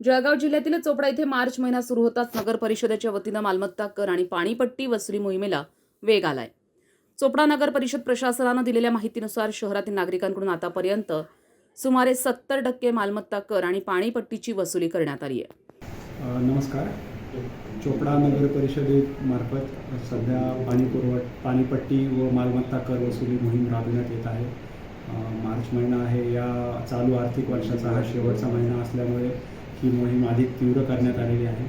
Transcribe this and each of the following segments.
जळगाव जिल्ह्यातील चोपडा येथे मार्च महिना सुरू होताच नगर परिषदेच्या वतीनं मालमत्ता कर आणि पाणीपट्टी वसुली मोहिमेला वेग आलाय. चोपडा नगर परिषद प्रशासनानं दिलेल्या माहितीनुसार शहरातील नागरिकांकडून आतापर्यंत सुमारे 70% मालमत्ता कर आणि पाणीपट्टीची वसुली करण्यात आली आहे. नमस्कार. चोपडा नगर परिषदेमार्फत सध्या पाणीपट्टी व मालमत्ता कर वसुली मोहीम राबविण्यात येत आहे. मार्च महिना आहे. या चालू आर्थिक वर्षाचा हा शेवटचा महिना असल्यामुळे ही मोहीम अधिक तीव्र करण्यात आलेली आहे.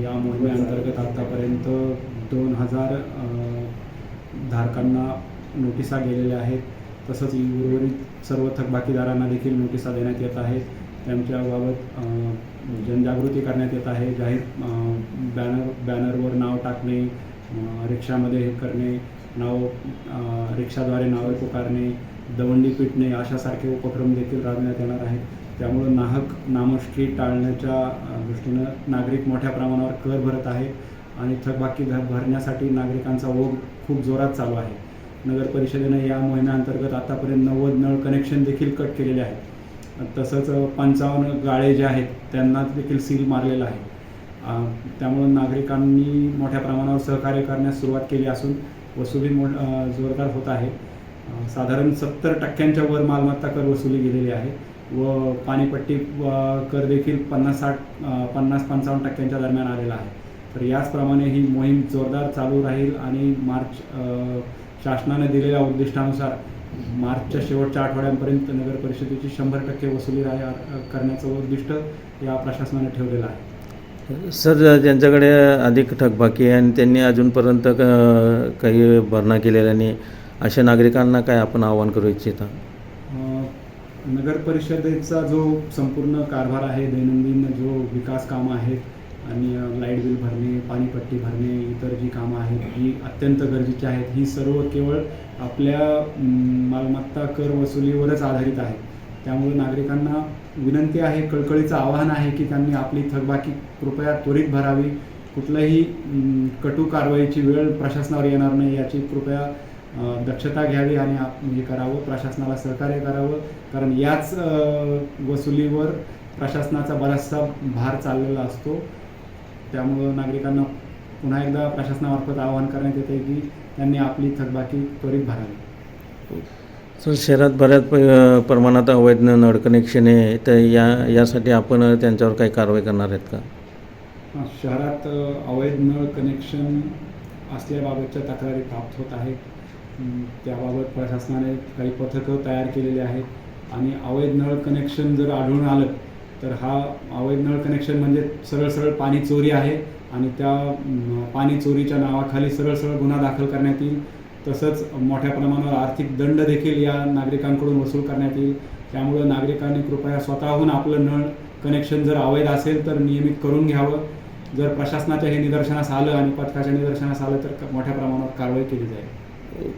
या मोहिमेअंतर्गत आतापर्यंत 2000 धारकांना नोटिसा गेलेल्या आहेत. तसंच उर्वरित सर्व थकबाकीदारांना देखील नोटिसा देण्यात येत आहेत. त्यांच्याबाबत जनजागृती करण्यात येत आहे. जाहीर बॅनरवर नाव टाकणे, रिक्षामध्ये हे करणे, रिक्षाद्वारे नावे पुकारणे, दवंडी पिटणे अशासारखे उपक्रम देखील राबविण्यात येणार आहेत. त्यामुळे नामशेष टाळण्याच्या दृष्टीनं नागरिक मोठ्या प्रमाणावर कर भरत आहेत आणि थकबाकी भरण्यासाठी नागरिकांचा ओघ खूप जोरात चालू आहे. नगर परिषदेनं या मोहिमेअंतर्गत आतापर्यंत 90 नळ कनेक्शन देखील कट केलेले आहेत. तसंच 55 गाळे जे आहेत त्यांना देखील सील मारलेलं आहे. त्यामुळे नागरिकांनी मोठ्या प्रमाणावर सहकार्य करण्यास सुरुवात केली असून वसुली जोरदार होत आहे. साधारण 70% वर मालमत्ता कर वसुली गेलेली आहे व पाणीपट्टी कर देखील 50-55% दरम्यान आलेला आहे. तर याचप्रमाणे ही मोहीम जोरदार चालू राहील आणि शासनाने दिलेल्या उद्दिष्टानुसार मार्चच्या शेवटच्या आठवड्यापर्यंत नगर परिषदेची 100% वसुली करण्याचं उद्दिष्ट या प्रशासनाने ठेवलेलं आहे. सर, ज्यांच्याकडे अधिक थकबाकी आहे आणि त्यांनी अजूनपर्यंत काही भरणा केलेला नाही, अशा नागरिकांना काय आपण आवाहन करू इच्छिता? नगर परिषदेचा जो संपूर्ण कारभार आहे, दैनंदिन जो विकास कामं आहेत आणि लाईट बिल भरणे, पाणीपट्टी भरणे, इतर जी कामं आहेत ही अत्यंत गरजेची आहेत. ही सर्व केवळ आपल्या मालमत्ता कर वसुलीवरच आधारित आहे. त्यामुळे नागरिकांना विनंती आहे, कळकळीचं आवाहन आहे की त्यांनी आपली थकबाकी कृपया त्वरित भरावी. कुठल्याही कटू कारवाईची वेळ प्रशासनावर येणार नाही याची कृपया दक्षता घ्यावी आणि हे करावं, प्रशासनाला सहकार्य करावं. कारण याच वसुलीवर प्रशासनाचा बराचसा भार चाललेला असतो. त्यामुळं नागरिकांना पुन्हा एकदा प्रशासनामार्फत आवाहन करण्यात येते की त्यांनी आपली थकबाकी त्वरित भरावी. सर, शहरात बऱ्याच प्रमाणात अवैध नळ कनेक्शन आहे, तर यासाठी आपण त्यांच्यावर काही कारवाई करणार आहेत का? शहरात अवैध नळ कनेक्शन असल्याबाबतच्या तक्रारी प्राप्त होत आहेत. त्याबाबत प्रशासनाने काही पथकं तयार केलेली आहेत आणि अवैध नळ कनेक्शन जर आढळून आलं तर हा अवैध नळ कनेक्शन म्हणजे सरळ पाणी चोरी आहे आणि त्या पाणी चोरीच्या नावाखाली सरळ गुन्हा दाखल करण्यात येईल. तसंच मोठ्या प्रमाणावर आर्थिक दंड देखील या नागरिकांकडून वसूल करण्यात येईल. त्यामुळं नागरिकांनी कृपया स्वतःहून आपलं नळ कनेक्शन जर अवैध असेल तर नियमित करून घ्यावं. जर प्रशासनाच्या हे निदर्शनास आलं आणि पथकाच्या निदर्शनास आलं तर मोठ्या प्रमाणावर कारवाई केली जाईल.